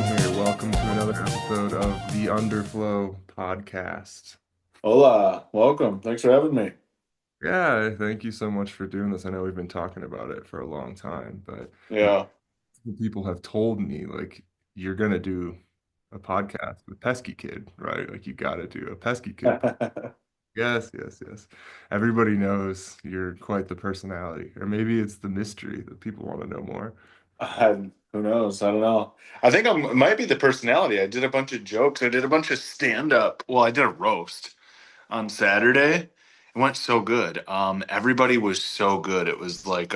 here. Welcome to another episode of the Underflow Podcast. Hola, welcome. Thanks for having me. Yeah, thank you so much for doing this. I know we've been talking about it for a long time, but Yeah. people have told me like you're gonna do a podcast with Pesky Kid, right? Like you gotta do a Pesky Kid. Yes, yes, yes. Everybody knows you're quite the personality, or maybe it's the mystery that people want to know more. Who knows? I don't know. I think it might be the personality. I did a bunch of jokes. I did a bunch of stand up. Well, I did a roast on Saturday. It went so good. Everybody was so good. It was like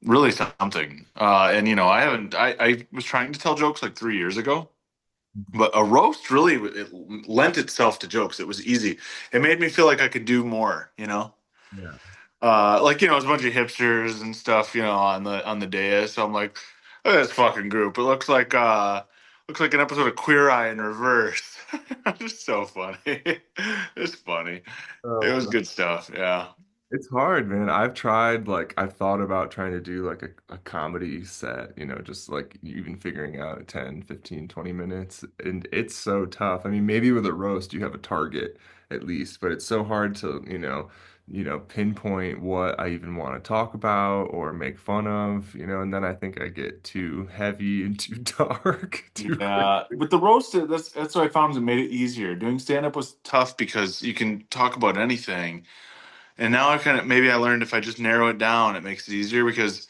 really something. And I haven't. I was trying to tell jokes like 3 years ago, but a roast really it lent itself to jokes. It was easy. It made me feel like I could do more. Yeah. Like it's a bunch of hipsters and stuff, on the dais. So I'm like, look at this fucking group. It looks like an episode of Queer Eye in reverse. It's so funny. It's funny. It was good stuff. Yeah. It's hard, man. I've thought about trying to do like a comedy set, just like even figuring out 10, 15, 20 minutes. And it's so tough. I mean, maybe with a roast, you have a target at least, but it's so hard to, pinpoint what I even want to talk about or make fun of, and then I think I get too heavy and too dark too quick. Yeah, with the roasted, that's what I found. It made it easier. Doing stand up was tough because you can talk about anything, and now I kind of maybe I learned if I just narrow it down, it makes it easier because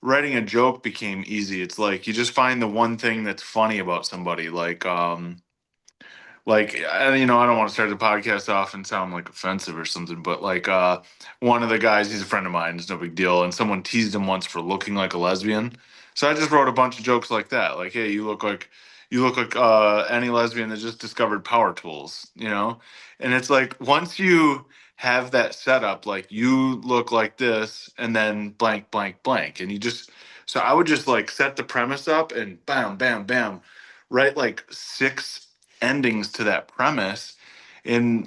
writing a joke became easy. It's like you just find the one thing that's funny about somebody. I don't want to start the podcast off and sound like offensive or something, but one of the guys, he's a friend of mine, it's no big deal, and someone teased him once for looking like a lesbian. So I just wrote a bunch of jokes like that, like, hey, you look like any lesbian that just discovered power tools. And it's like once you have that setup, like you look like this, and then blank, blank, blank, and you just so I would just like set the premise up and bam, bam, bam, write like six endings to that premise, and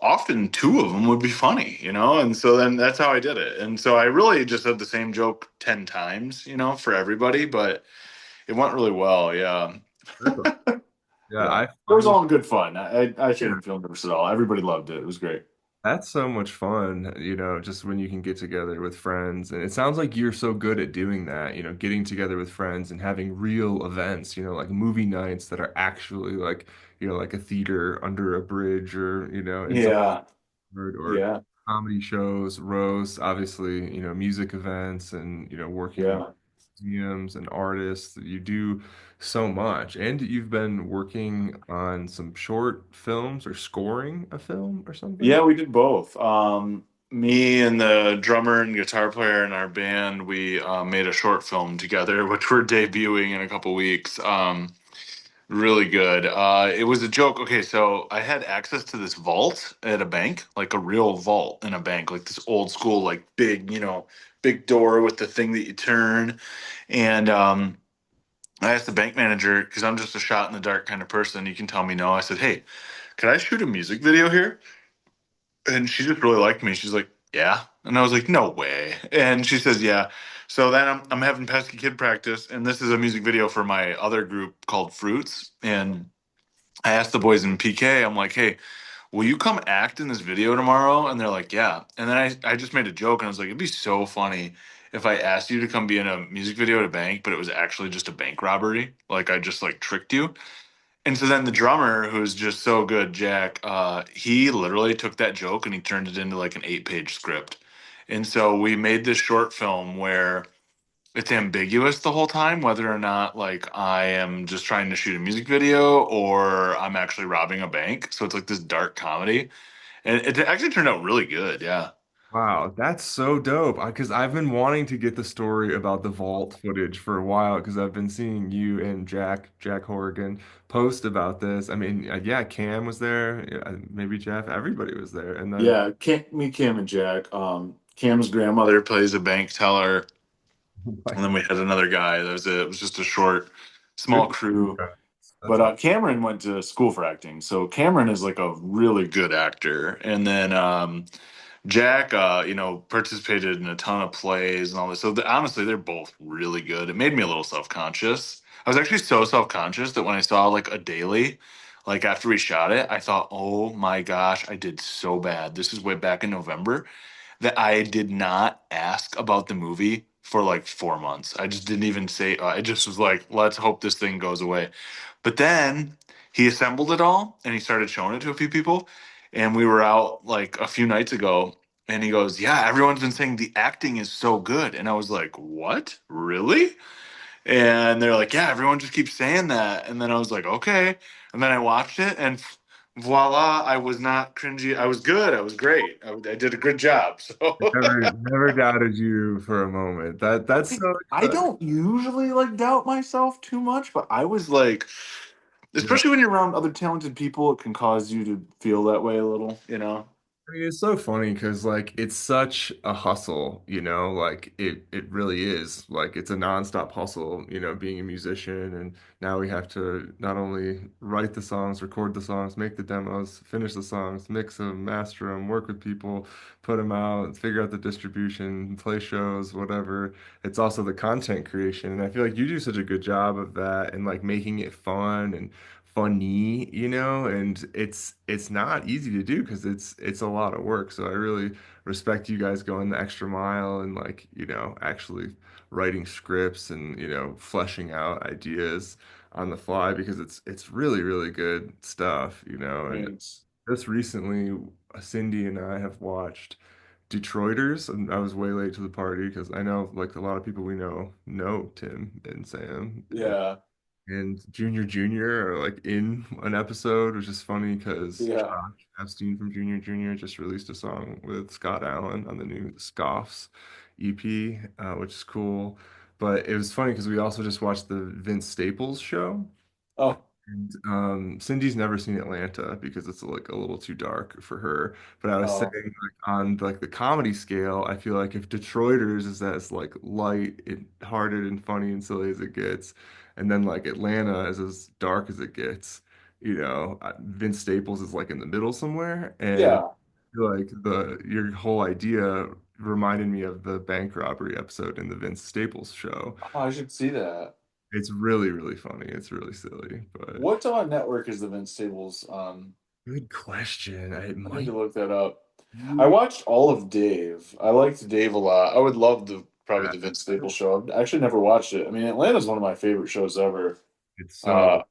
often two of them would be funny. And so then that's how I did it, and so I really just had the same joke 10 times for everybody, but it went really well. Yeah. That's a- Yeah, Yeah, I it was find all in good fun. I shouldn't feel nervous at all. Everybody loved it. It was great. that's so much fun, just when you can get together with friends. And it sounds like you're so good at doing that, getting together with friends and having real events, like movie nights that are actually like, like a theater under a bridge or, in some Yeah. or Yeah. comedy shows, roasts, obviously, music events and, working with Yeah. museums and artists. You do so much. And you've been working on some short films or scoring a film or something. Yeah, we did both. Me and the drummer and guitar player in our band, we made a short film together, which we're debuting in a couple weeks. Really good. It was a joke. Okay, so I had access to this vault at a bank, like a real vault in a bank, like this old school, like big door with the thing that you turn. And I asked the bank manager because I'm just a shot in the dark kind of person. You can tell me no. I said, "Hey, could I shoot a music video here?" And she just really liked me. She's like, "Yeah," and I was like, "No way." And she says, "Yeah." So then I'm having Pesky Kid practice, and this is a music video for my other group called Fruits. And I asked the boys in PK, I'm like, "Hey, will you come act in this video tomorrow?" And they're like, "Yeah." And then I just made a joke, and I was like, "It'd be so funny if I asked you to come be in a music video at a bank, but it was actually just a bank robbery. Like I just like tricked you." And so then the drummer, who's just so good, Jack, he literally took that joke and he turned it into like an 8-page script. And so we made this short film where it's ambiguous the whole time whether or not like I am just trying to shoot a music video or I'm actually robbing a bank. So it's like this dark comedy. And it actually turned out really good. Yeah. Wow, that's so dope. Because I've been wanting to get the story about the vault footage for a while because I've been seeing you and Jack Horrigan post about this. I mean, yeah, Cam was there, yeah, maybe Jeff, everybody was there. And then, Yeah, Cam and Jack. Cam's grandmother plays a bank teller, and then we had another guy. That was it. It was just a short, small good. crew. That's But awesome. Cameron went to school for acting, so Cameron is like a really good actor. And then Jack, participated in a ton of plays and all this. So honestly, they're both really good. It made me a little self conscious. I was actually so self-conscious that when I saw like a daily, like after we shot it, I thought, oh my gosh, I did so bad. This is way back in November that I did not ask about the movie for like 4 months. I just didn't even say, I just was like, let's hope this thing goes away. But then he assembled it all and he started showing it to a few people. And we were out like a few nights ago and he goes, yeah, everyone's been saying the acting is so good. And I was like, what? Really? And they're like, yeah, everyone just keeps saying that. And then I was like, okay. And then I watched it and voila, I was not cringy. I was good. I was great. I did a good job. So Never doubted you for a moment. That's so I exciting. don't usually like doubt myself too much, but I was like, Yeah. especially when you're around other talented people, it can cause you to feel that way a little, you know? I mean, it's so funny because like it's such a hustle, like it really is. Like it's a nonstop hustle, being a musician. And now we have to not only write the songs, record the songs, make the demos, finish the songs, mix them, master them, work with people, put them out, figure out the distribution, play shows, whatever. It's also the content creation. And I feel like you do such a good job of that and like making it fun and funny, and it's not easy to do because it's a lot of work. So I really respect you guys going the extra mile and like, actually writing scripts and, fleshing out ideas on the fly because it's really, really good stuff, and Thanks. just recently Cindy and I have watched Detroiters, and I was way late to the party because I know like a lot of people we know Tim and Sam, Yeah. and Junior are like in an episode, which is funny because Yeah. Josh Epstein from Junior just released a song with Scott Allen on the new Scoffs EP, which is cool. But it was funny because we also just watched the Vince Staples show. Oh, And Cindy's never seen Atlanta because it's like a little too dark for her. But I was saying oh, like on like the comedy scale, I feel like if Detroiters is as like light and hearted and funny and silly as it gets, and then like Atlanta is as dark as it gets, Vince Staples is like in the middle somewhere. And yeah. I feel like the your whole idea reminded me of the bank robbery episode in the Vince Staples show. Oh, I should see that. It's really, really funny. It's really silly, but. What network is the Vince Staples on? Good question. It I need to might look that up. I be watched all of Dave. I liked Dave a lot. I would love the probably that. the Vince Staples show. I've actually never watched it. I mean, Atlanta's one of my favorite shows ever. It's Uh, so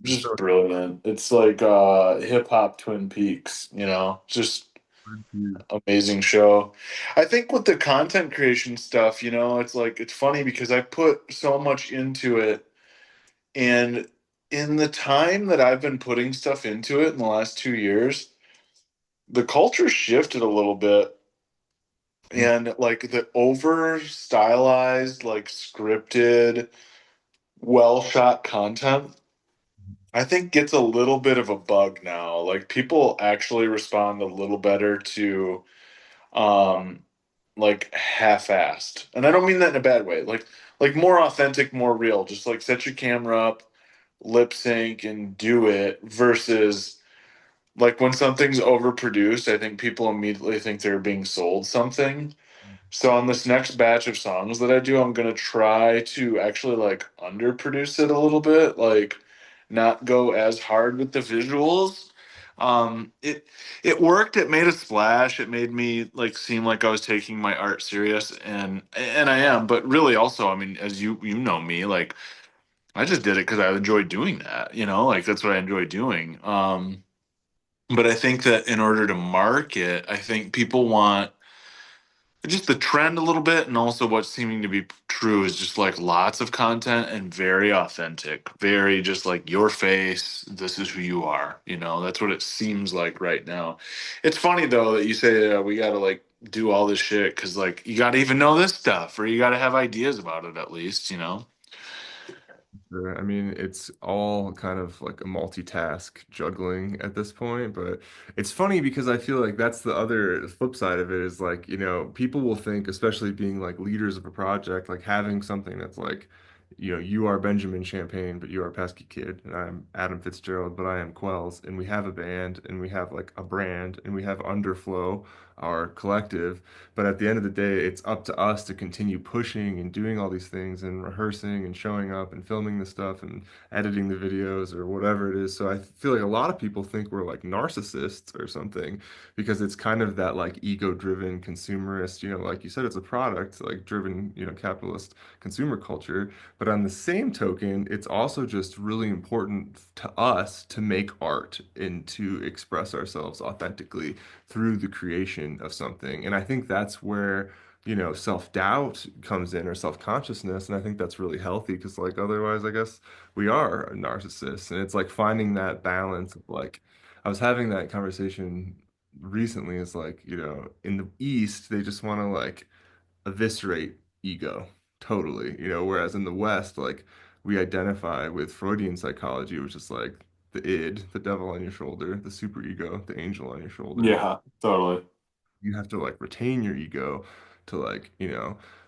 it's just so brilliant. It's like hip hop Twin Peaks, just good too. amazing show. I think with the content creation stuff, it's like it's funny because I put so much into it, and in the time that I've been putting stuff into it in the last 2 years, the culture shifted a little bit. And like the over stylized, like scripted, well shot content, I think gets a little bit of a bug now. Like people actually respond a little better to um like half-assed. And I don't mean that in a bad way. Like more authentic, more real. Just like set your camera up, lip sync and do it versus like when something's overproduced, I think people immediately think they're being sold something. So on this next batch of songs that I do, I'm gonna try to actually like underproduce it a little bit, like not go as hard with the visuals. It worked. It made a splash. It made me like seem like I was taking my art serious, and I am. But really, also, I mean, as you know me, like I just did it because I enjoyed doing that. Like that's what I enjoy doing. But I think that in order to market, I think people want just the trend a little bit, and also what's seeming to be true is just like lots of content and very authentic, very just like your face, this is who you are. That's what it seems like right now. It's funny though that you say we got to like do all this shit because like you got to even know this stuff or you got to have ideas about it at least. Sure. I mean, it's all kind of like a multitask juggling at this point, but it's funny because I feel like that's the other flip side of it is like, people will think, especially being like leaders of a project, like having something that's like you are Benjamin Champagne, but you are Pesky Kid, and I'm Adam Fitzgerald, but I am Quells, and we have a band, and we have like a brand, and we have Underflow, our collective. But at the end of the day, it's up to us to continue pushing and doing all these things and rehearsing and showing up and filming the stuff and editing the videos or whatever it is. So I feel like a lot of people think we're like narcissists or something because it's kind of that like ego-driven consumerist, like you said, it's a product, like driven, capitalist consumer culture. But on the same token, it's also just really important to us to make art and to express ourselves authentically through the creation of something. And I think that's where, self-doubt comes in or self-consciousness. And I think that's really healthy because, like, otherwise, I guess we are narcissists. And it's like finding that balance of like, I was having that conversation recently. Is like, in the East, they just want to like eviscerate ego totally, whereas in the West, like we identify with Freudian psychology, which is like the id, the devil on your shoulder, the superego, the angel on your shoulder. Yeah, totally. You have to like retain your ego to like,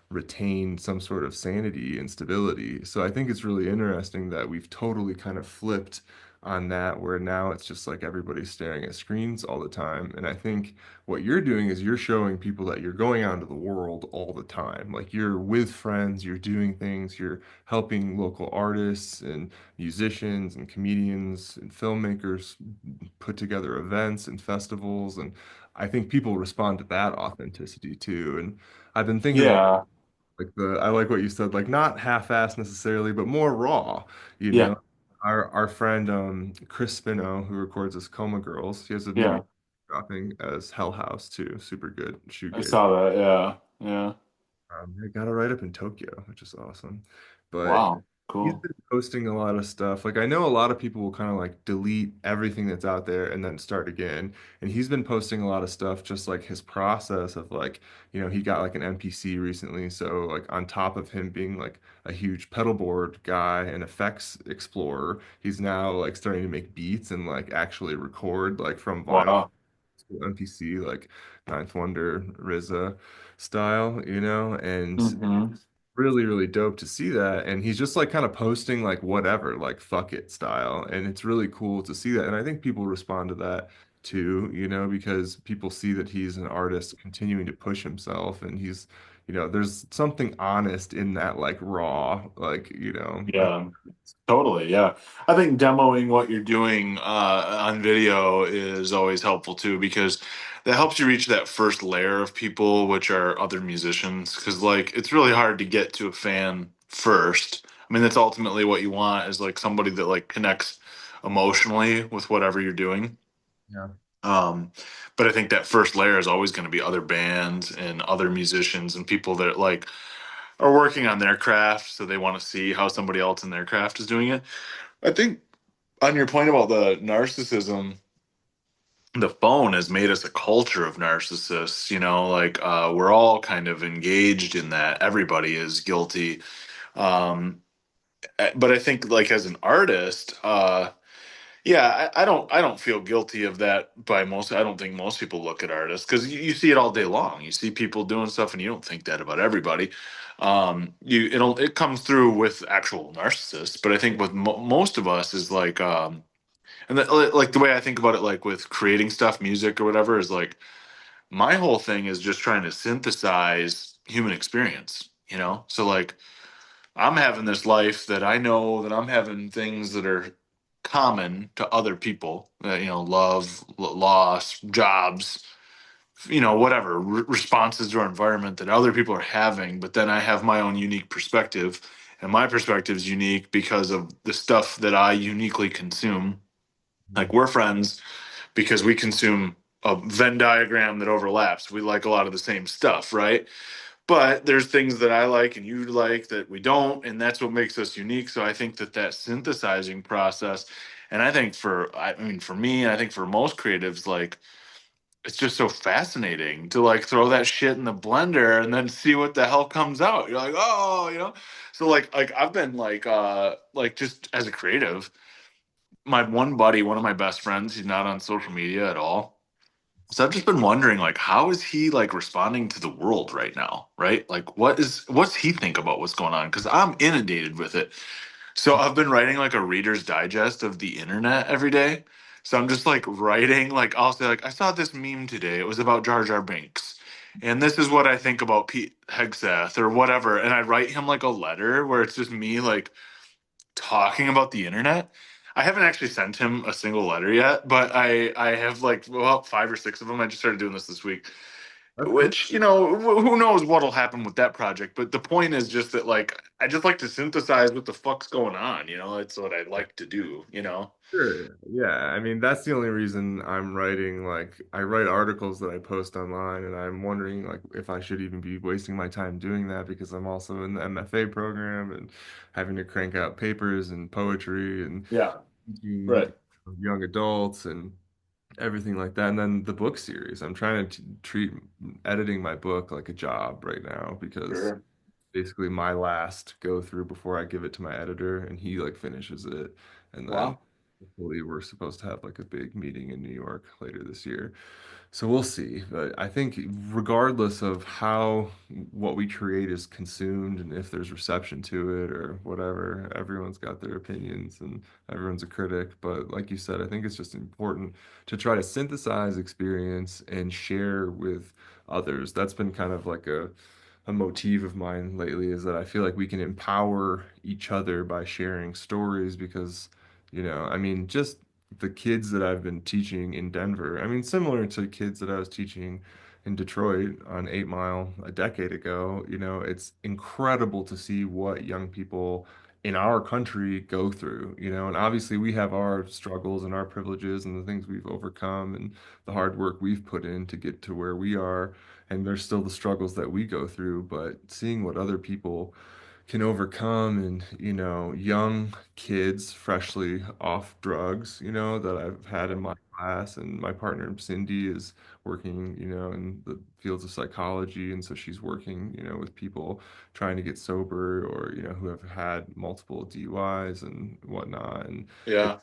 retain some sort of sanity and stability. So I think it's really interesting that we've totally kind of flipped on that, where now it's just like everybody's staring at screens all the time. And I think what you're doing is you're showing people that you're going out into the world all the time. Like you're with friends, you're doing things, you're helping local artists and musicians and comedians and filmmakers put together events and festivals. And I think people respond to that authenticity too. And I've been thinking a lot Yeah, like I like what you said, like not half-assed necessarily, but more raw, you yeah, know. Our friend Chris Spino, who records us Coma Girls, he has a new yeah. EP dropping as Hell House too. Super good I shoegaze. saw that. Yeah, yeah. They got it right up in Tokyo, which is awesome. But Wow, he's cool. been posting a lot of stuff. Like I know a lot of people will kind of like delete everything that's out there and then start again. And he's been posting a lot of stuff, just like his process of like, he got like an MPC recently. So like on top of him being like a huge pedal board guy and effects explorer, he's now like starting to make beats and like actually record like from vinyl Wow. MPC, like Ninth Wonder, RZA style, and Hmm. really, really dope to see that. And he's just like kind of posting like whatever, like fuck it style. And it's really cool to see that. And I think people respond to that too, because people see that he's an artist continuing to push himself and there's something honest in that like raw, like, Yeah, totally. Yeah. I think demoing what you're doing on video is always helpful too, because that helps you reach that first layer of people, which are other musicians. Because, like, it's really hard to get to a fan first. I mean, that's ultimately what you want is like somebody that like connects emotionally with whatever you're doing. yeah. Um, but I think that first layer is always going to be other bands and other musicians and people that like are working on their craft, so they want to see how somebody else in their craft is doing it. I think on your point about the narcissism, the phone has made us a culture of narcissists. Like we're all kind of engaged in that. Everybody is guilty. Um, but I think like as an artist, yeah, I don't feel guilty of that by most. I don't think most people look at artists because you see it all day long. You see people doing stuff, and you don't think that about everybody. It comes through with actual narcissists, but I think with most of us is like, and like the way I think about it, like with creating stuff, music or whatever, is like my whole thing is just trying to synthesize human experience. So like I'm having this life that I know that I'm having things that are common to other people, love, loss, jobs, whatever responses to our environment that other people are having. But then I have my own unique perspective, and my perspective is unique because of the stuff that I uniquely consume. Like we're friends because we consume a Venn diagram that overlaps. We like a lot of the same stuff, right? But there's things that I like and you like that we don't, and that's what makes us unique. So I think that synthesizing process, and I think I mean, for me, and I think for most creatives, like it's just so fascinating to like throw that shit in the blender and then see what the hell comes out. You're like, oh, So like I've been like just as a creative, my one buddy, one of my best friends, he's not on social media at all. So I've just been wondering, like, how is he like responding to the world right now, right? Like, what's he think about what's going on? Because I'm inundated with it. So I've been writing like a Reader's Digest of the internet every day. So I'm just like writing, like I'll say, like, I saw this meme today. It was about Jar Jar Binks, and this is what I think about Pete Hegseth or whatever. And I write him like a letter where it's just me like talking about the internet. I haven't actually sent him a single letter yet, but I have like well 5 or 6 of them. I just started doing this week, That's cool. which who knows what'll happen with that project. But the point is just that like I just like to synthesize what the fuck's going on. It's what I like to do. Sure. Yeah. I mean, that's the only reason I'm writing. Like, I write articles that I post online, and I'm wondering, like, if I should even be wasting my time doing that because I'm also in the MFA program and having to crank out papers and poetry and Yeah. teaching Right. young adults and everything like that. And then the book series. I'm trying to treat editing my book like a job right now because Sure. basically my last go through before I give it to my editor, and he like finishes it, and then Wow. hopefully we're supposed to have like a big meeting in New York later this year. So we'll see. But I think regardless of how what we create is consumed and if there's reception to it or whatever, everyone's got their opinions and everyone's a critic. But like you said, I think it's just important to try to synthesize experience and share with others. That's been kind of like a motif of mine lately is that I feel like we can empower each other by sharing stories because, I mean, just the kids that I've been teaching in Denver, I mean, similar to kids that I was teaching in Detroit on 8 Mile a decade ago, it's incredible to see what young people in our country go through, and obviously we have our struggles and our privileges and the things we've overcome and the hard work we've put in to get to where we are, and there's still the struggles that we go through, but seeing what other people can overcome and young kids freshly off drugs that I've had in my class, and my partner Cindy is working in the fields of psychology, and so she's working with people trying to get sober or who have had multiple DUIs and whatnot, and Yeah.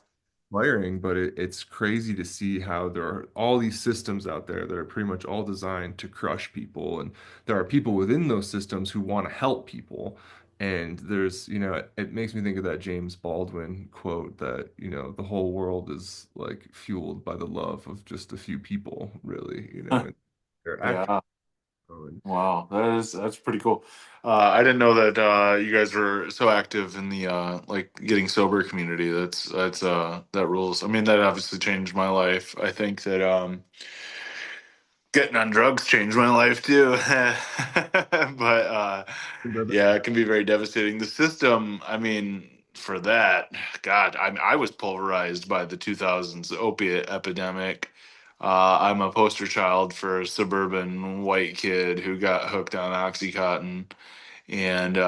inspiring, but it's crazy to see how there are all these systems out there that are pretty much all designed to crush people. And there are people within those systems who want to help people. And there's, it makes me think of that James Baldwin quote that, the whole world is like fueled by the love of just a few people, really, and they're acting. Yeah. Wow, that's pretty cool. I didn't know that you guys were so active in the like getting sober community. That rules. I mean, that obviously changed my life. I think that getting on drugs changed my life too. But yeah, it can be very devastating. The system, I mean, for that, God, I was pulverized by the 2000s opiate epidemic. I'm a poster child for a suburban white kid who got hooked on Oxycontin, and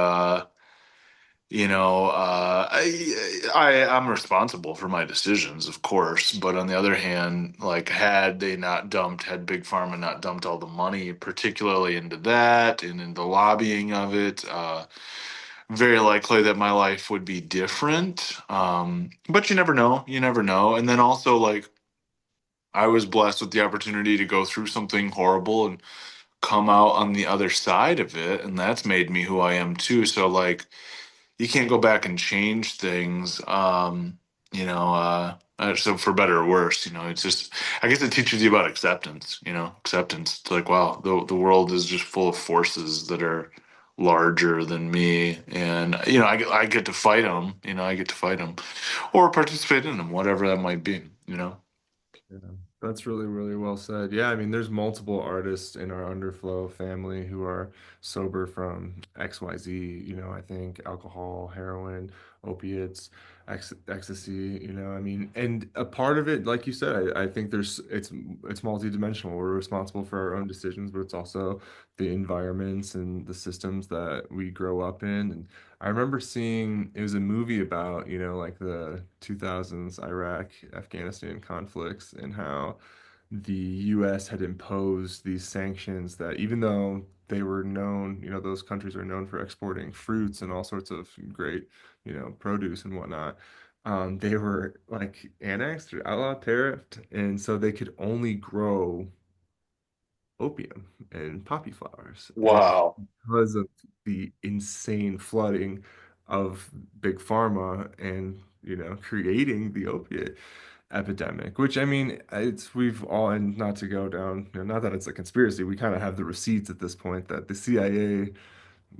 I'm responsible for my decisions, of course, but on the other hand, like had Big Pharma not dumped all the money, particularly into that and in the lobbying of it, very likely that my life would be different. But you never know. And then also, like, I was blessed with the opportunity to go through something horrible and come out on the other side of it, and that's made me who I am too. So, like, you can't go back and change things. So for better or worse, it's just, I guess it teaches you about acceptance, acceptance. It's like, wow, the world is just full of forces that are larger than me. And, I get to fight them, I get to fight them or participate in them, whatever that might be. Yeah, that's really, really well said. Yeah, I mean, there's multiple artists in our Underflow family who are sober from XYZ, I think alcohol, heroin, opiates, ecstasy, I mean, and a part of it, like you said, I think it's multidimensional. We're responsible for our own decisions, but it's also the environments and the systems that we grow up in. And I remember seeing it was a movie about, like the 2000s Iraq, Afghanistan conflicts and how the US had imposed these sanctions that even though they were known, those countries are known for exporting fruits and all sorts of great, produce and whatnot. They were like annexed or outlawed, tariffed, and so they could only grow opium and poppy flowers. And Wow. because of the insane flooding of big pharma and, creating the opiate epidemic, which I mean, it's we've all, and not to go down, not that it's a conspiracy, we kind of have the receipts at this point that the CIA,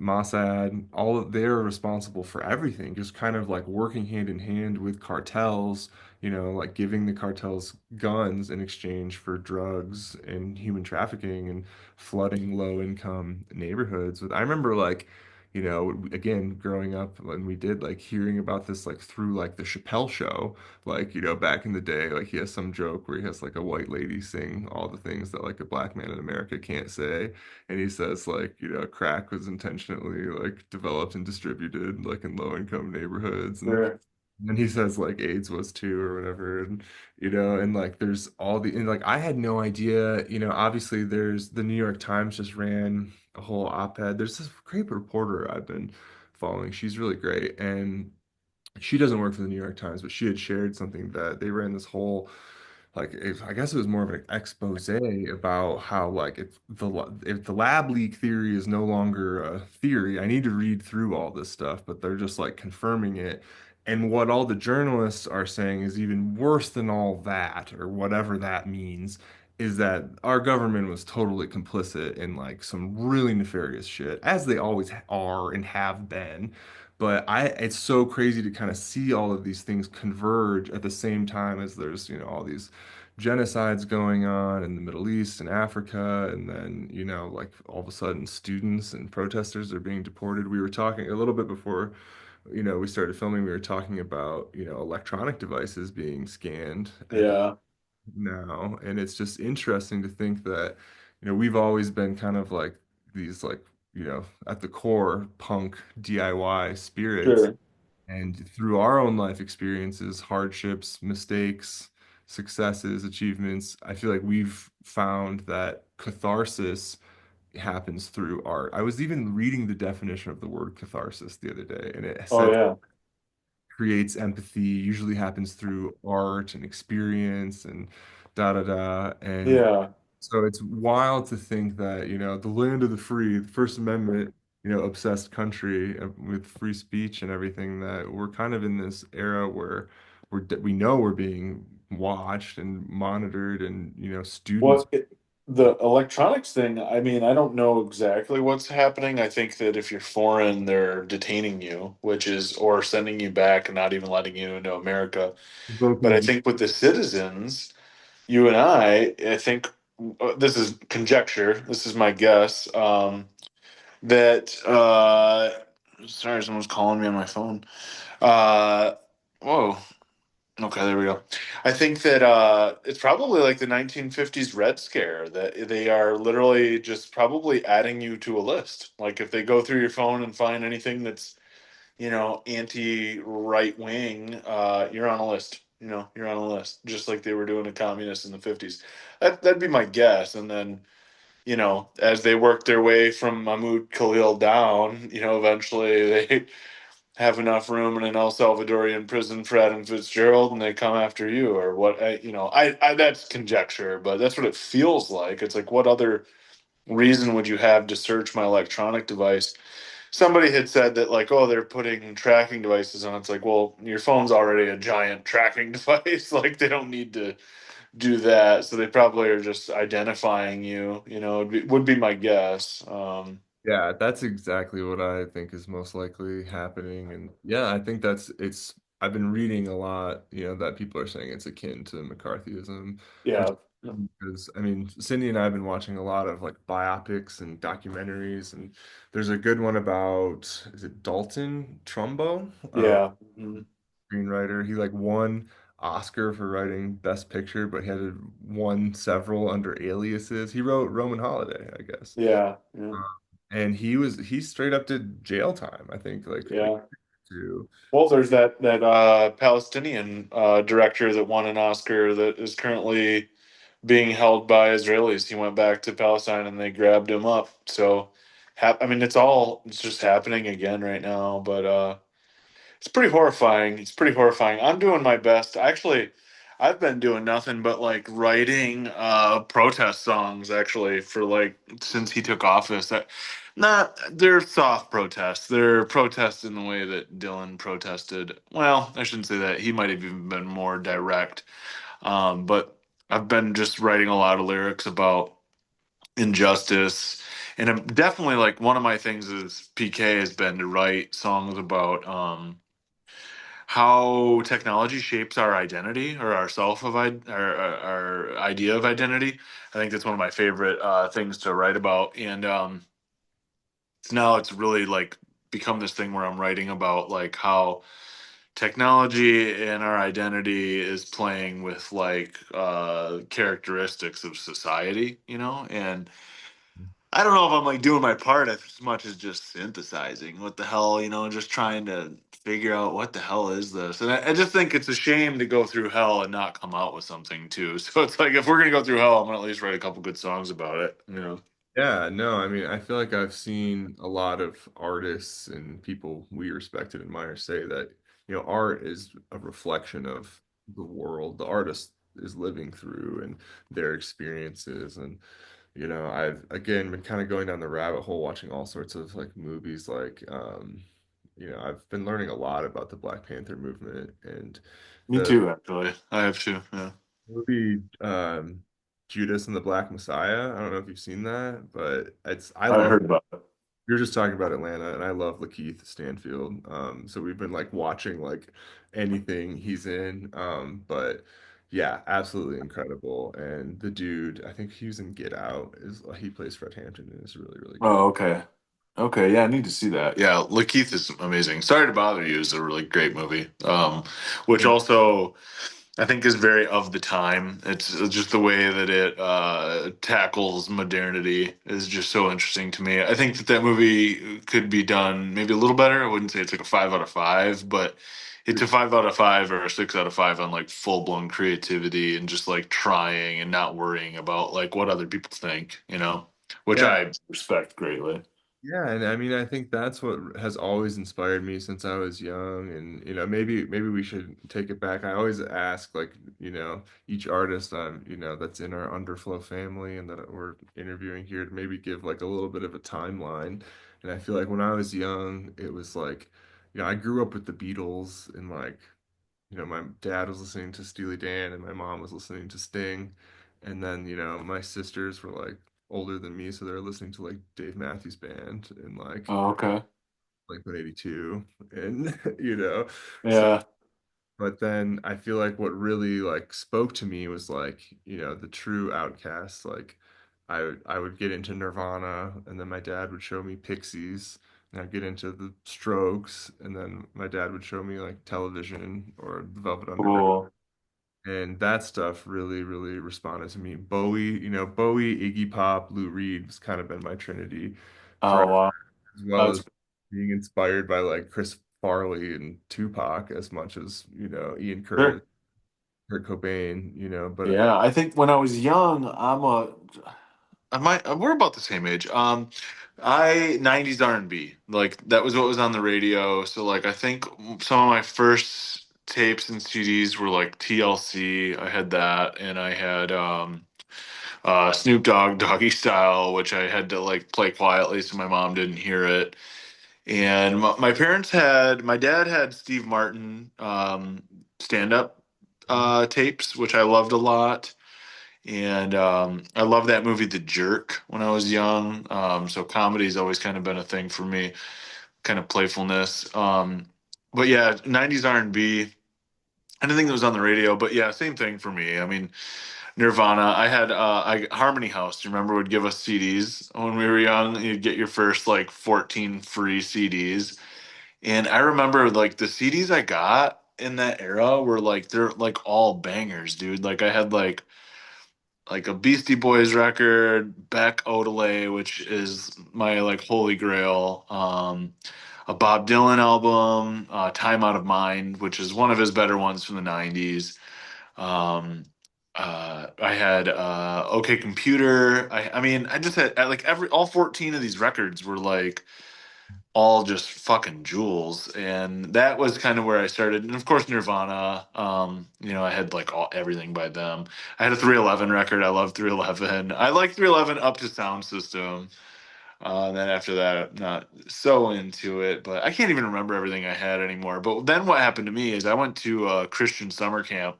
Mossad, all of they're responsible for everything, just kind of like working hand in hand with cartels, like giving the cartels guns in exchange for drugs and human trafficking and flooding low income neighborhoods with. I remember like, again, growing up when we did like hearing about this like through like the Chappelle show, like, back in the day, like he has some joke where he has like a white lady sing all the things that like a black man in America can't say. And he says like, crack was intentionally like developed and distributed like in low income neighborhoods. And Sure. then he says like AIDS was too or whatever. And and like there's all the and like I had no idea, obviously there's the New York Times just ran a whole op-ed. There's this great reporter I've been following. She's really great. And she doesn't work for the New York Times, but she had shared something that they ran this whole I guess it was more of an expose about how like if the lab leak theory is no longer a theory, I need to read through all this stuff, but they're just like confirming it. And what all the journalists are saying is even worse than all that, or whatever that means, is that our government was totally complicit in like some really nefarious shit, as they always are and have been. But it's so crazy to kind of see all of these things converge at the same time as there's, all these genocides going on in the Middle East and Africa, and then, like all of a sudden students and protesters are being deported. We were talking a little bit before, we started filming, we were talking about, electronic devices being scanned Yeah. now, and it's just interesting to think that, we've always been kind of like these like, at the core punk DIY spirits, Sure. and through our own life experiences, hardships, mistakes, successes, achievements, I feel like we've found that catharsis happens through art. I was even reading the definition of the word catharsis the other day, and it Oh said yeah. creates empathy, usually happens through art and experience and da da da. And Yeah. so it's wild to think that, the land of the free, the First Amendment, obsessed country with free speech and everything, that we're kind of in this era where we know we're being watched and monitored, and, students. What the electronics thing, I mean, I don't know exactly what's happening. I think that if you're foreign, they're detaining you, which is, or sending you back and not even letting you into America. But I Revoking. think with the citizens, you and I think this is conjecture. This is my guess. That sorry, someone's calling me on my phone. Uh, whoa. Okay, there we go. I think that it's probably like the 1950s Red Scare, that they are literally just probably adding you to a list. Like if they go through your phone and find anything that's, anti right wing, you're on a list. You're on a list, just like they were doing to communists in the 50s. That'd be my guess. And then, as they work their way from Mahmoud Khalil down, eventually they have enough room in an El Salvadorian prison for Adam Fitzgerald, and they come after you, or what? I that's conjecture, but that's what it feels like. It's like, what other reason would you have to search my electronic device? Somebody had said that, like, oh, they're putting tracking devices on. It's like, well, your phone's already a giant tracking device. Like, they don't need to do that. So they probably are just identifying you. Would be my guess. Yeah, that's exactly what I think is most likely happening. And yeah, I think I've been reading a lot, that people are saying it's akin to McCarthyism, which, Yeah, because I mean, Cindy and I have been watching a lot of like biopics and documentaries, and there's a good one about, is it Dalton Trumbo, yeah, mhm, screenwriter. He like won Oscar for writing Best Picture, but he had won several under aliases. He wrote Roman Holiday, I guess. yeah, yeah, And he straight up did jail time, I think, like a year yeah. or two. Well, there's that Palestinian director that won an Oscar that is currently being held by Israelis. He went back to Palestine and they grabbed him up. So, I mean, it's just happening again right now. But it's pretty horrifying. It's pretty horrifying. I'm doing my best. Actually, I've been doing nothing but like writing protest songs actually for like since he took office. That not they're soft protests. They're protests in the way that Dylan protested. Well, I shouldn't say that. He might have even been more direct. But I've been just writing a lot of lyrics about injustice. And I'm definitely like one of my things is PK has been to write songs about how technology shapes our identity or our self of our idea of identity. I think that's one of my favorite things to write about. And now it's really like become this thing where I'm writing about like how technology and our identity is playing with like characteristics of society, you know? And I don't know if I'm like doing my part as much as just synthesizing. What the hell, you know, just trying to figure out what the hell is this. And I just think it's a shame to go through hell and not come out with something too. So it's like if we're gonna go through hell, I'm gonna at least write a couple good songs about it. You know. Yeah, no, I mean, I feel like I've seen a lot of artists and people we respect and admire say that, art is a reflection of the world the artist is living through and their experiences. And, I've again been kind of going down the rabbit hole watching all sorts of like movies I've been learning a lot about the Black Panther movement and Me the too, actually. I have to. Yeah. movie Judas and the Black Messiah. I don't know if you've seen that, but I I love heard about it. we were just talking about Atlanta, and I love Lakeith Stanfield. So we've been like watching like anything he's in. But yeah, absolutely incredible. And the dude, I think he was in Get Out, is he plays Fred Hampton and is really, really good. Oh, okay. Okay, yeah, I need to see that. Yeah, Lakeith is amazing. Sorry to Bother You is a really great movie. Which Yeah. also I think is very of the time. It's just the way that it tackles modernity is just so interesting to me. I think that that movie could be done maybe a little better. I wouldn't say it's like a 5 out of 5, but it's a 5 out of 5 or a 6 out of 5 on like full blown creativity and just like trying and not worrying about like what other people think, you know, which Yeah, I respect greatly. yeah, and I mean, I think that's what has always inspired me since I was young. And maybe we should take it back. I always ask, like, each artist that's in our Underflow family and that we're interviewing here to maybe give like a little bit of a timeline. And I feel like when I was young, it was like, I grew up with the Beatles and like, my dad was listening to Steely Dan and my mom was listening to Sting. And then, my sisters were like older than me, so they're listening to like Dave Matthews Band and Oh, okay. like 182 and so Yeah. but then I feel like what really like spoke to me was like, the true outcasts. Like I would get into Nirvana and then my dad would show me Pixies and I'd get into the Strokes and then my dad would show me like Television or the Velvet Underground. Cool. And that stuff really, really responded to me. Bowie, Iggy Pop, Lou Reed has kind of been my trinity Oh, forever, wow. as well That's as being inspired by like Chris Farley and Tupac as much as, Ian Curtis, sure. Kurt Cobain, but Yeah, I think when I was young, I might, we're about the same age. I 90s R&B, like that was what was on the radio. So like I think some of my first tapes and CDs were like TLC. I had that, and I had Snoop Dogg Doggy Style, which I had to like play quietly so my mom didn't hear it. And my parents had, my dad had Steve Martin stand up tapes, which I loved a lot. And I love that movie, The Jerk, when I was young. So comedy's always kind of been a thing for me, kind of playfulness. But yeah, 90s R&B, anything that was on the radio. But yeah, same thing for me. I mean, Nirvana. I had Harmony House. Do you remember would give us CDs when we were young? You'd get your first like 14 free CDs. And I remember like the CDs I got in that era were like they're like all bangers, dude. Like I had like a Beastie Boys record, Beck Odelay, which is my like holy grail. A Bob Dylan album, Time Out of Mind, which is one of his better ones from the '90s. Um, I had OK Computer. I mean, I just had like every all 14 of these records were like all just fucking jewels. And that was kind of where I started. And of course, Nirvana. I had like everything by them. I had a 311 record. I love 311. I like 311 up to Sound System. Then after that, not so into it, but I can't even remember everything I had anymore. But then what happened to me is I went to a Christian summer camp.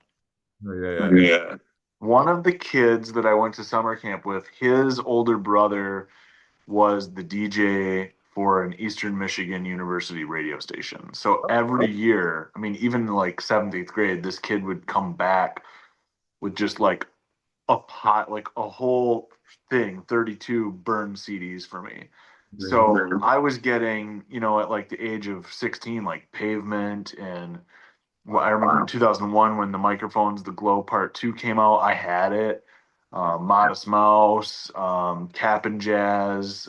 Oh, yeah, yeah. Yeah. One of the kids that I went to summer camp with, his older brother was the DJ for an Eastern Michigan University radio station. So every year, I mean, even like seventh, eighth grade, this kid would come back with just like a pot, like a whole thing, 32 burned CDs for me. Great. So I was getting, at like the age of 16, like Pavement and well, I remember in 2001 when the microphones, the Glow Part 2 came out, I had it. Modest Mouse, Cap and Jazz,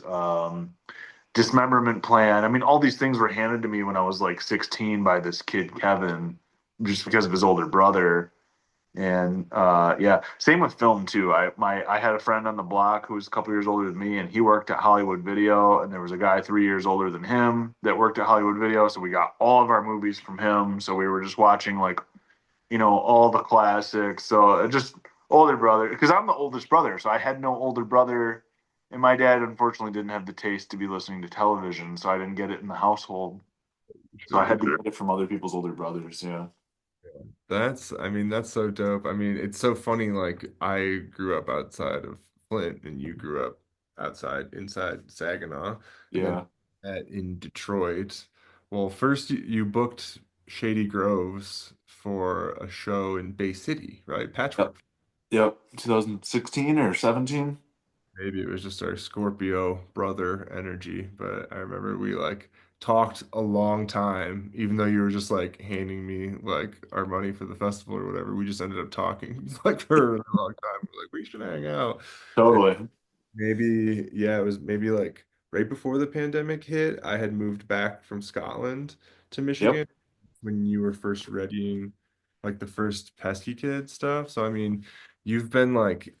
Dismemberment Plan. I mean, all these things were handed to me when I was like 16 by this kid, Kevin, just because of his older brother. And yeah, same with film too. I had a friend on the block who was a couple years older than me, and he worked at Hollywood Video, and there was a guy 3 years older than him that worked at Hollywood Video, so we got all of our movies from him. So we were just watching like all the classics. So just older brother, because I'm the oldest brother, so I had no older brother, and my dad unfortunately didn't have the taste to be listening to television, so I didn't get it in the household. So I had to get it from other people's older brothers. Yeah. I mean, that's so dope. I mean, it's so funny. Like, I grew up outside of Flint, and you grew up inside Saginaw, and then Yeah. in Detroit. Well, first you booked Shady Groves for a show in Bay City, right? Yep. Patchwork. Yep. 2016 or 17. Maybe it was just our Scorpio brother energy, but I remember we like talked a long time, even though you were just like handing me like our money for the festival or whatever. We just ended up talking like for a really long time. We're like, we should hang out. And Totally. maybe, yeah, it was maybe like right before the pandemic hit. I had moved back from Scotland to Yep. Michigan when you were first readying like the first Pesky Kid stuff. So I mean, you've been like,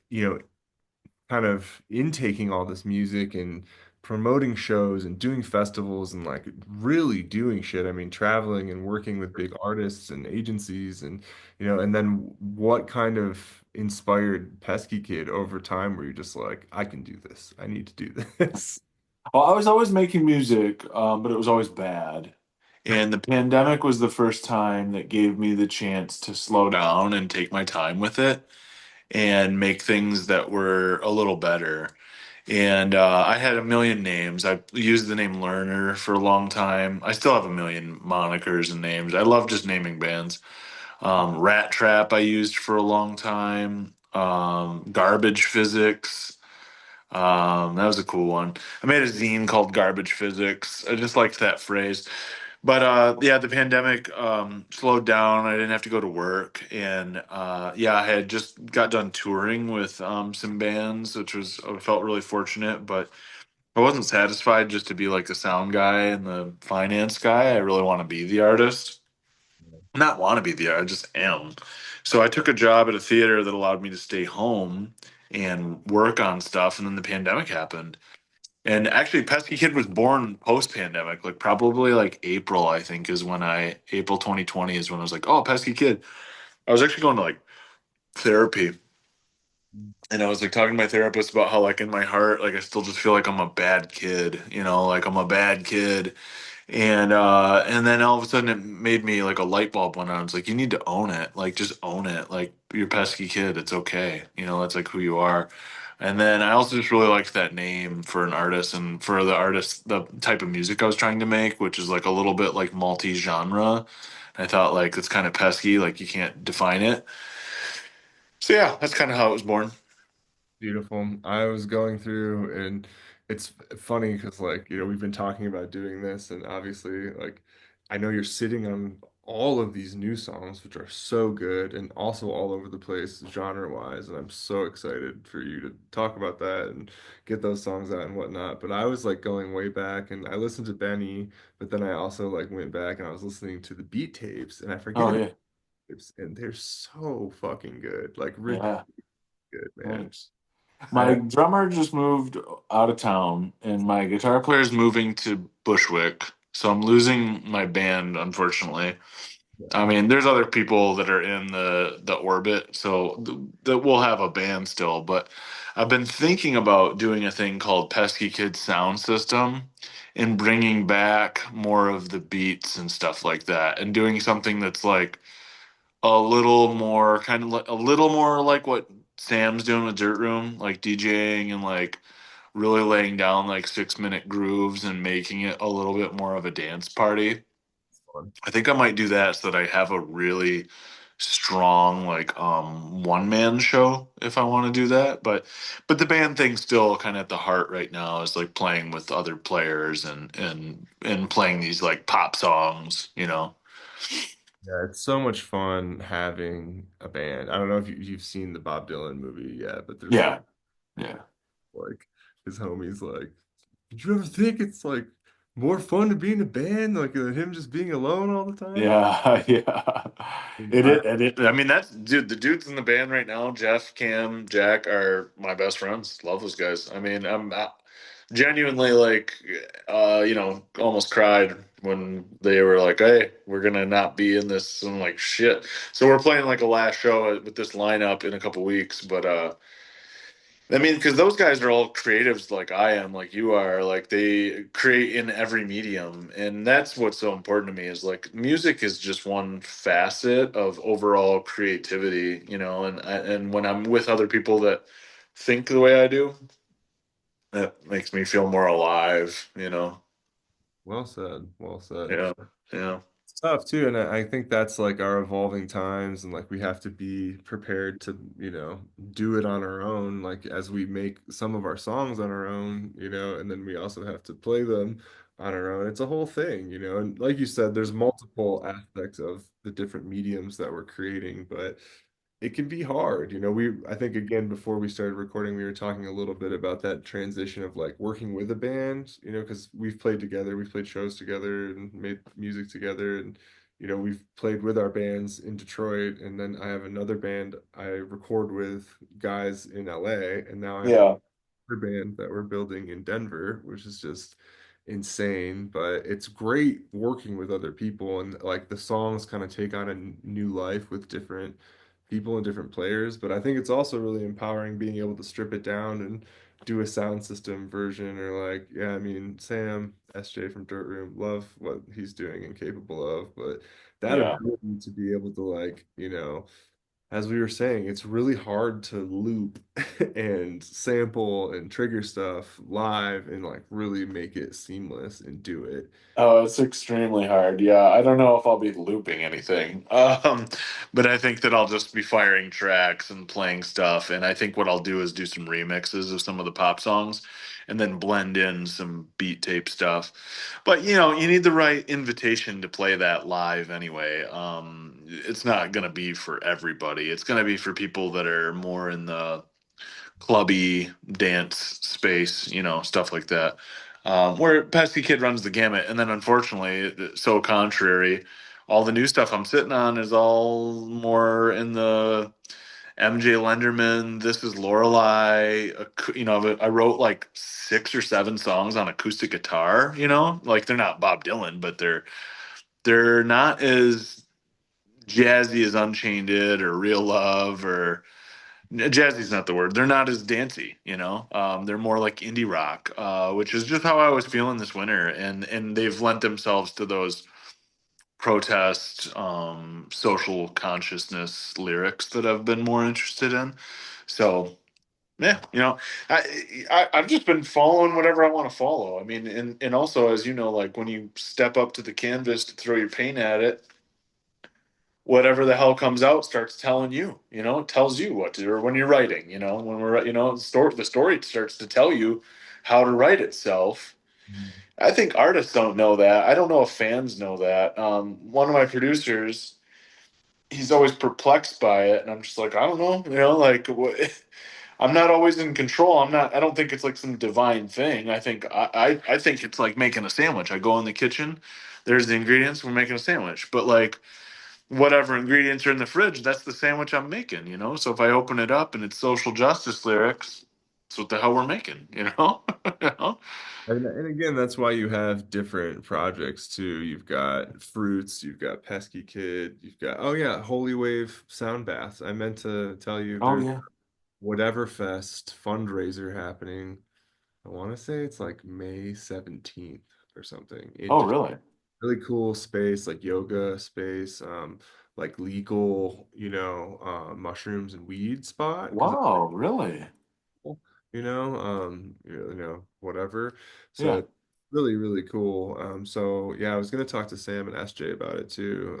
kind of intaking all this music and promoting shows and doing festivals and like really doing shit. I mean, traveling and working with big artists and agencies and and then what kind of inspired Pesky Kid over time where you're just like, I can do this. I need to do this. Well, I was always making music, but it was always bad. And the pandemic was the first time that gave me the chance to slow down and take my time with it and make things that were a little better. And I had a million names. I used the name Learner for a long time. I still have a million monikers and names. I love just naming bands. Rat Trap I used for a long time. Garbage Physics. That was a cool one. I made a zine called Garbage Physics. I just liked that phrase. But yeah, the pandemic slowed down. I didn't have to go to work, and yeah, I had just got done touring with some bands, which was I felt really fortunate. But I wasn't satisfied just to be like the sound guy and the finance guy. I really want to be the artist. Not want to be the artist, I just am. So I took a job at a theater that allowed me to stay home and work on stuff, and then the pandemic happened. And actually, Pesky Kid was born post pandemic, like probably like April, I think, is when April 2020 is when I was like, oh, Pesky Kid. I was actually going to like therapy. And I was like talking to my therapist about how, like, in my heart, like, I still just feel like I'm a bad kid, like I'm a bad kid. And then all of a sudden it made me like a light bulb went on. It's like, you need to own it. Like, just own it. Like, you're Pesky Kid. It's okay. That's like who you are. And then I also just really liked that name for an artist and for the artist, the type of music I was trying to make, which is like a little bit like multi-genre. I thought like it's kind of pesky, like you can't define it. So yeah, that's kind of how it was born. Beautiful. I was going through, and it's funny because, like, we've been talking about doing this, and obviously, like, I know you're sitting on all of these new songs, which are so good and also all over the place genre-wise, and I'm so excited for you to talk about that and get those songs out and whatnot. But I was like going way back, and I listened to Benny, but then I also like went back and I was listening to the beat tapes, and I forget Oh about yeah. tapes, and they're so fucking good, like ridiculous Yeah. good, man. Thanks. My drummer just moved out of town, and my guitar player is moving to Bushwick. So I'm losing my band, unfortunately. I Yeah. mean, there's other people that are in the orbit, so that we'll have a band still. But I've been thinking about doing a thing called Pesky Kid Sound System and bringing back more of the beats and stuff like that, and doing something that's like a little more kind of like a little more like what Sam's doing with Dirt Room, like DJing and like really laying down like 6 minute grooves and making it a little bit more of a dance party. Fun. I think I might do that so that I have a really strong like one man show if I want to do that. But the band thing still kind of at the heart right now is like playing with other players and playing these like pop songs, you know. Yeah, it's so much fun having a band. I don't know if you've seen the Bob Dylan movie yet, but there's one Yeah. Yeah. like his homie's like, did you ever think it's like more fun to be in a band like than him just being alone all the time? Yeah, yeah. And It is. I mean, that's dude. The dudes in the band right now, Jeff, Cam, Jack, are my best friends. Love those guys. I mean, I'm genuinely like, almost cried when they were like, "Hey, we're gonna not be in this." I'm like, "Shit." So we're playing like a last show with this lineup in a couple weeks, but I mean, because those guys are all creatives like I am, like you are. Like they create in every medium, and that's what's so important to me. Is like music is just one facet of overall creativity, you know. And when I'm with other people that think the way I do, that makes me feel more alive, you know. well said, well said. Yeah, yeah, It's tough too, and I think that's like our evolving times, and like we have to be prepared to, do it on our own, like as we make some of our songs on our own, and then we also have to play them on our own. It's a whole thing, and like you said, there's multiple aspects of the different mediums that we're creating, but it can be hard. I think again before we started recording, we were talking a little bit about that transition of like working with a band, because we've played together, we've played shows together and made music together, and we've played with our bands in Detroit, and then I have another band I record with guys in LA, and now I have yeah. band that we're building in Denver, which is just insane. But it's great working with other people, and like the songs kind of take on a new life with different people and different players. But I think it's also really empowering being able to strip it down and do a sound system version, or like, yeah, I mean, Sam, SJ from Dirt Room, love what he's doing and capable of. But that Yeah. ability to be able to like, as we were saying, it's really hard to loop and sample and trigger stuff live and like really make it seamless and do it. Oh, it's extremely hard. Yeah, I don't know if I'll be looping anything. But I think that I'll just be firing tracks and playing stuff. And I think what I'll do is do some remixes of some of the pop songs and then blend in some beat tape stuff. But you need the right invitation to play that live anyway. It's not gonna be for everybody. It's gonna be for people that are more in the clubby dance space, stuff like that. Where Pesky Kid runs the gamut, and then unfortunately, so contrary, all the new stuff I'm sitting on is all more in the MJ Lenderman. This is Lorelei. I wrote like 6 or 7 songs on acoustic guitar. Like they're not Bob Dylan, but they're not as jazzy as Unchained Id or Real Love or jazzy's not the word. They're not as dancey, They're more like indie rock, which is just how I was feeling this winter, and they've lent themselves to those protest, social consciousness lyrics that I've been more interested in. So yeah, I've just been following whatever I want to follow. I mean, and also as you know, like when you step up to the canvas to throw your paint at it, whatever the hell comes out starts telling you, it tells you what to do. Or when you're writing, when we're, the story starts to tell you how to write itself. I think artists don't know that. I don't know if fans know that. One of my producers, he's always perplexed by it. And I'm just like, I don't know, like what, I'm not always in control. I don't think it's like some divine thing. I think it's like making a sandwich. I go in the kitchen, there's the ingredients, we're making a sandwich. But like, whatever ingredients are in the fridge, that's the sandwich I'm making. So if I open it up and it's social justice lyrics, That's what the hell we're making, you know? You know? And again, that's why you have different projects too. You've got Fruits, you've got Pesky Kid, you've got, oh yeah, Holy Wave Sound Baths. I meant to tell you Oh there's yeah. Whatever Fest fundraiser happening. I want to say it's like May 17th or something in Oh Detroit. really? Really cool space, like yoga space, like legal, mushrooms and weed spot. Because Wow, really? whatever. So Yeah. it's really, really cool. So yeah, I was gonna talk to Sam and SJ about it too.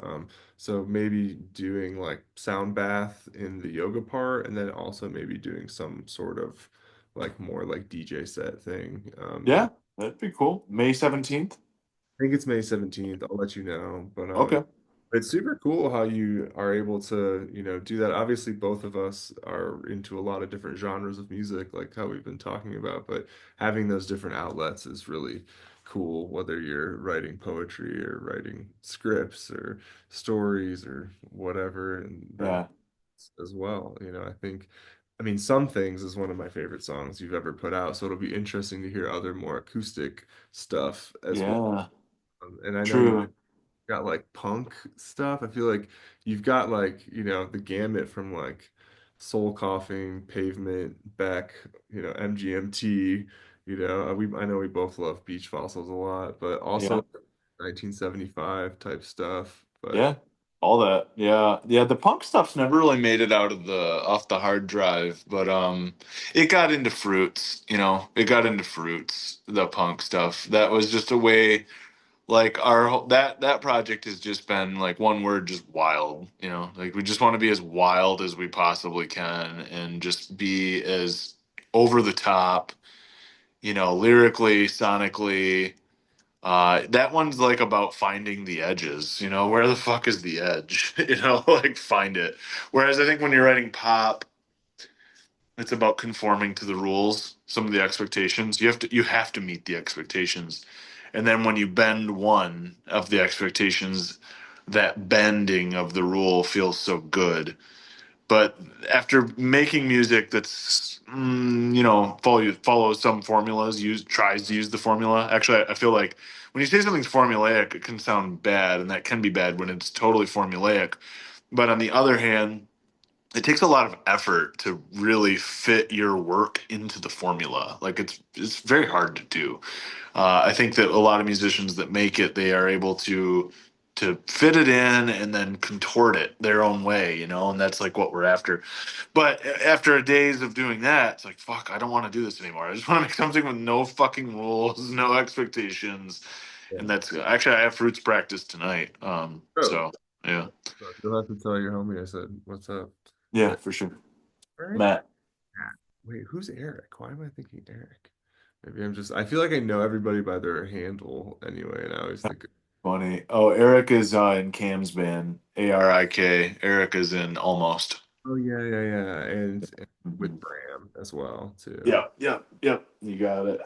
So maybe doing like sound bath in the yoga part, and then also maybe doing some sort of like more like DJ set thing. Yeah, that'd be cool. May 17th. I think it's May 17th. I'll let you know. Okay. It's super cool how you are able to, do that. Obviously, both of us are into a lot of different genres of music, like how we've been talking about, but having those different outlets is really cool, whether you're writing poetry or writing scripts or stories or whatever, and then Yeah. as well. I mean, Some Things is one of my favorite songs you've ever put out, so it'll be interesting to hear other more acoustic stuff as well. Yeah. And I know you've True. got like punk stuff. I feel like you've got like, the gamut from like Soul Coughing, Pavement, Beck, MGMT, I know we both love Beach Fossils a lot, but Yeah. also 1975 type stuff. But Yeah. All that. Yeah. Yeah, the punk stuff's never really made it out of the off the hard drive, but it got into Fruits, you know. It got into Fruits, the punk stuff. That was just a way like that project has just been like one word, just wild, you know. Like we just want to be as wild as we possibly can and just be as over the top, you know, lyrically, sonically. That one's like about finding the edges, you know, where the fuck is the edge? You know, like find it. Whereas I think when you're writing pop, it's about conforming to the rules, some of the expectations. You have to meet the expectations. And then when you bend one of the expectations, that bending of the rule feels so good. But after making music that's follows some formulas, tries to use the formula. Actually, I feel like when you say something's formulaic, it can sound bad, and that can be bad when it's totally formulaic. But on the other hand, it takes a lot of effort to really fit your work into the formula. Like it's very hard to do. I think that a lot of musicians that make it, they are able to fit it in and then contort it their own way, you know, and that's like what we're after. But after days of doing that, it's like fuck, I don't want to do this anymore. I just want to make something with no fucking rules, no expectations, yeah. and that's actually I have Fruits practice tonight. Oh, So yeah, you'll have to tell your homie I said, what's up? yeah, But for sure, all right. Matt. Wait, who's Eric? Why am I thinking Eric? I feel like I know everybody by their handle anyway, and I always think, Funny. Oh, Eric is in Cam's band. Arik. Eric is in Almost. oh yeah, yeah, yeah, and with Mhm. Bram as well too. Yep, yep, yep. You got it.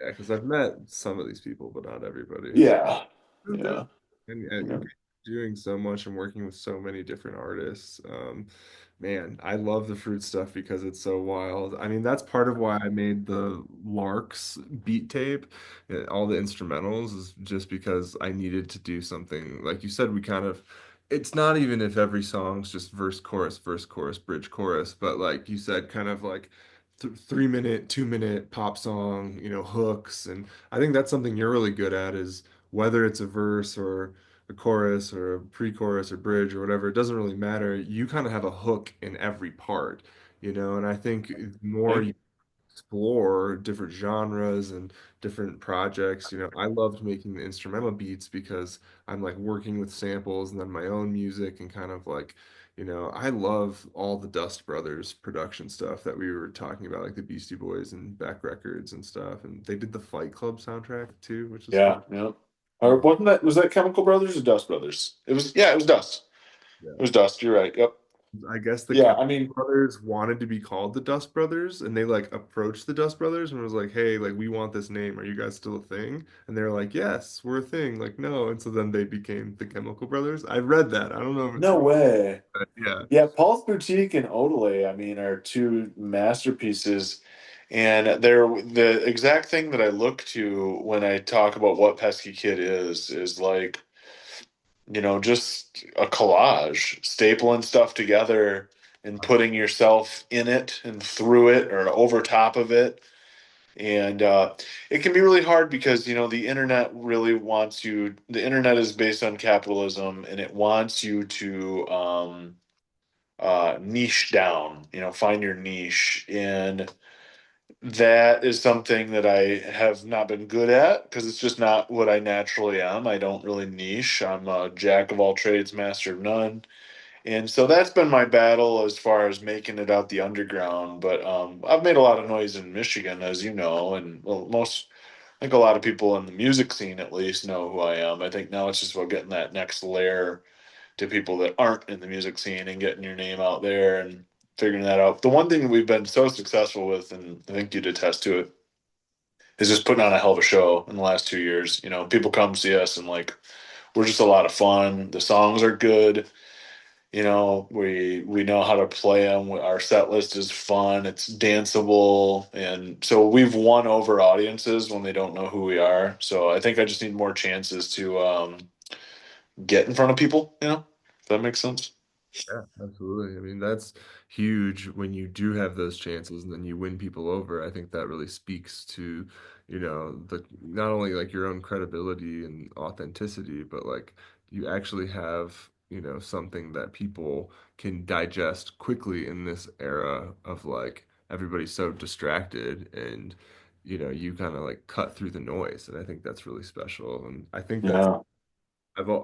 Yeah, because I've met some of these people, but not everybody. So Yeah, oh, good. yeah, And yeah, doing so much and working with so many different artists. Man, I love the fruit stuff because it's so wild. I mean, that's part of why I made the Larks beat tape, all the instrumentals, is just because I needed to do something. Like you said, it's not even if every song's just verse, chorus, bridge, chorus, but like you said, kind of like th 3 minute, 2 minute pop song, hooks. And I think that's something you're really good at is whether it's a verse or a chorus or a pre-chorus or bridge or whatever, it doesn't really matter. You kind of have a hook in every part, and I think the more hey, you explore different genres and different projects, I loved making the instrumental beats because I'm like working with samples and then my own music and kind of like, I love all the Dust Brothers production stuff that we were talking about, like the Beastie Boys and Beck Records and stuff. And they did the Fight Club soundtrack too, which is yeah, fucking yeah. Or cool. wasn't that was that Chemical Brothers or Dust Brothers? It was yeah, it was Dust. Yeah. It was Dust. You're right. Yep. I guess the Yeah, Chemical I mean, Brothers wanted to be called the Dust Brothers, and they like approached the Dust Brothers and was like, "Hey, like we want this name. Are you guys still a thing?" And they're like, "Yes, we're a thing." Like, no, and so then they became the Chemical Brothers. I read that. I don't know if it's no real, way. but yeah, Yeah, Paul's Boutique and Odelay, I mean, are two masterpieces And they're the exact thing that I look to when I talk about what Pesky Kid is like, just a collage, stapling stuff together and putting yourself in it and through it or over top of it. And it can be really hard because, the internet really wants you, the internet is based on capitalism and it wants you to niche down, find your niche. And that is something that I have not been good at because it's just not what I naturally am. I don't really niche. I'm a jack of all trades, master of none. And so that's been my battle as far as making it out the underground. But I've made a lot of noise in Michigan, as you know, and well, I think a lot of people in the music scene at least know who I am. I think now it's just about getting that next layer to people that aren't in the music scene and getting your name out there and figuring that out. The one thing that we've been so successful with, and I think you'd attest to it, is just putting on a hell of a show in the last 2 years. People come see us and like we're just a lot of fun. The songs are good. We know how to play them. Our set list is fun. It's danceable, and so we've won over audiences when they don't know who we are. So I think I just need more chances to get in front of people. If that makes sense. Yeah, absolutely. I mean, that's huge when you do have those chances and then you win people over. I think that really speaks to, the not only like your own credibility and authenticity, but like you actually have, something that people can digest quickly in this era of like everybody's so distracted and you kind of like cut through the noise. And I think that's really special. And I think that's Yeah.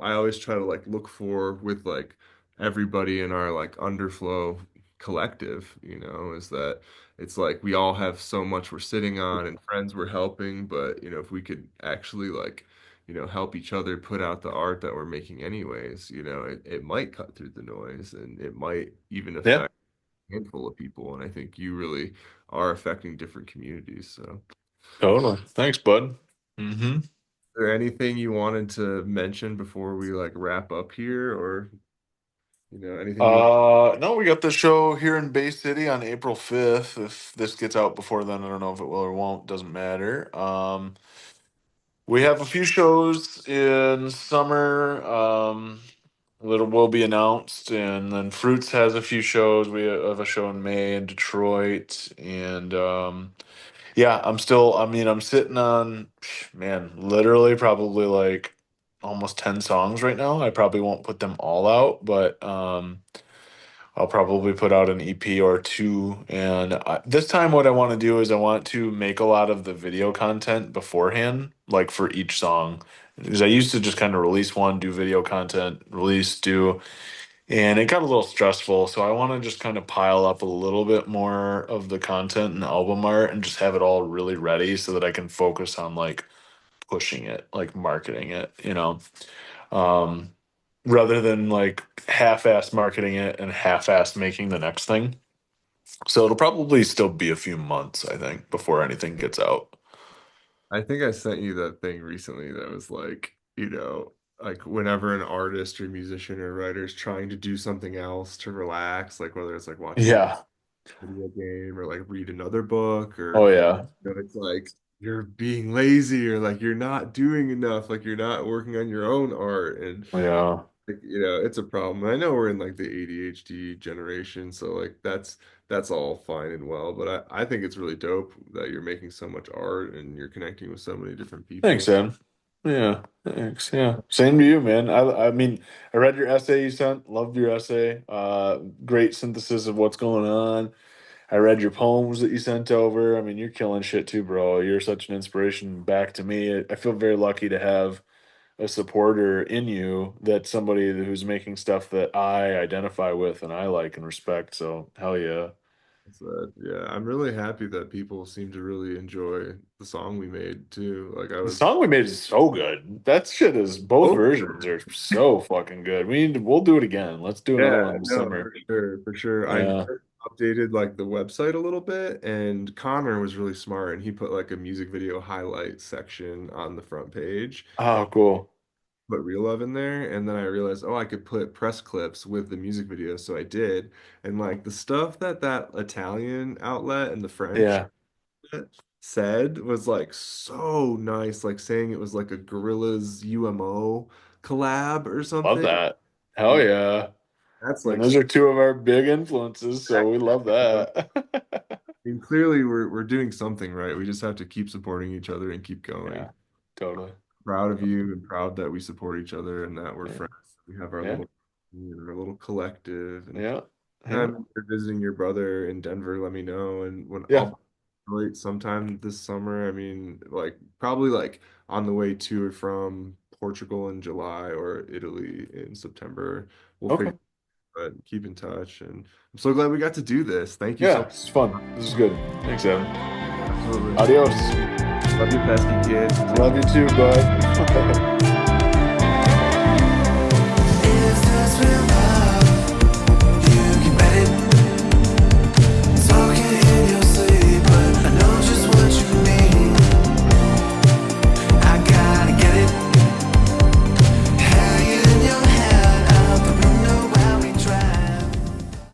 I always try to like look for with like everybody in our like underflow collective, is that it's like we all have so much we're sitting on and friends we're helping, but if we could actually like, help each other put out the art that we're making anyways, it might cut through the noise and it might even Yeah. affect a handful of people. And I think you really are affecting different communities. So Totally. Thanks, bud. Hmm. there anything you wanted to mention before we like wrap up here or anything you No, we got the show here in Bay City on April 5th. If this gets out before then, I don't know if it will or won't, doesn't matter. We have a few shows in summer. That will be announced, and then Fruits has a few shows. We have a show in May in Detroit, and yeah, I mean, I'm sitting on, man, literally probably like almost 10 songs right now. I probably won't put them all out, but I'll probably put out an EP or two. And this time, what I want to do is I want to make a lot of the video content beforehand, like for each song. Because I used to just kind of release one, do video content, release, do, and it got a little stressful. So I want to just kind of pile up a little bit more of the content and album art and just have it all really ready so that I can focus on like pushing it, like marketing it, um, rather than like half-ass marketing it and half-ass making the next thing. So it'll probably still be a few months, I think, before anything gets out. I think I sent you that thing recently that was like, like whenever an artist or musician or writer is trying to do something else to relax, like whether it's like watching a Yeah. video game or like read another book or Oh yeah. it's like you're being lazy or like you're not doing enough, like you're not working on your own art and Yeah. like, it's a problem. I know we're in like the ADHD generation, so like that's all fine and well, but I think it's really dope that you're making so much art and you're connecting with so many different Thanks, people. Ed. Yeah. Thanks. Yeah. Same to you, man. I mean, I read your essay you sent. Loved your essay. Great synthesis of what's going on. I read your poems that you sent over. I mean, you're killing shit too, bro. You're such an inspiration back to me. I feel very lucky to have a supporter in you that's somebody who's making stuff that I identify with and I like and respect. So hell yeah. So, yeah, I'm really happy that people seem to really enjoy the song we made too. Like I The was, song we made is so good. That shit is both oh, versions are so fucking good. We'll do it again. Let's do another yeah, one this no, summer. for sure, for sure. I Yeah. updated like the website a little bit, and Connor was really smart, and he put like a music video highlight section on the front page. Oh, cool. Put Real Love in there, and then I realized, oh, I could put press clips with the music video, so I did. And like the stuff that Italian outlet and the French Yeah. said was like so nice, like saying it was like a Gorilla's UMO collab or Love something. that. Hell Like yeah. that's I mean, like those are two of our big influences, so we love spectacular. that. I mean, clearly we're doing something right. We just have to keep supporting each other and keep going. Yeah, totally. Proud of you and proud that we support each other and that we're Yeah, friends. We have our yeah, little collective. And yeah, yeah, time you're visiting your brother in Denver, let me know. And when yeah. I'll late sometime this summer, I mean, like probably like on the way to or from Portugal in July or Italy in September. We'll Okay. figure, but keep in touch. And I'm so glad we got to do this. Thank you so Yeah, much. it's fun. This is good. Thanks, Evan. Absolutely. Adios. Love you, pesky kid. Take Love you too, bud.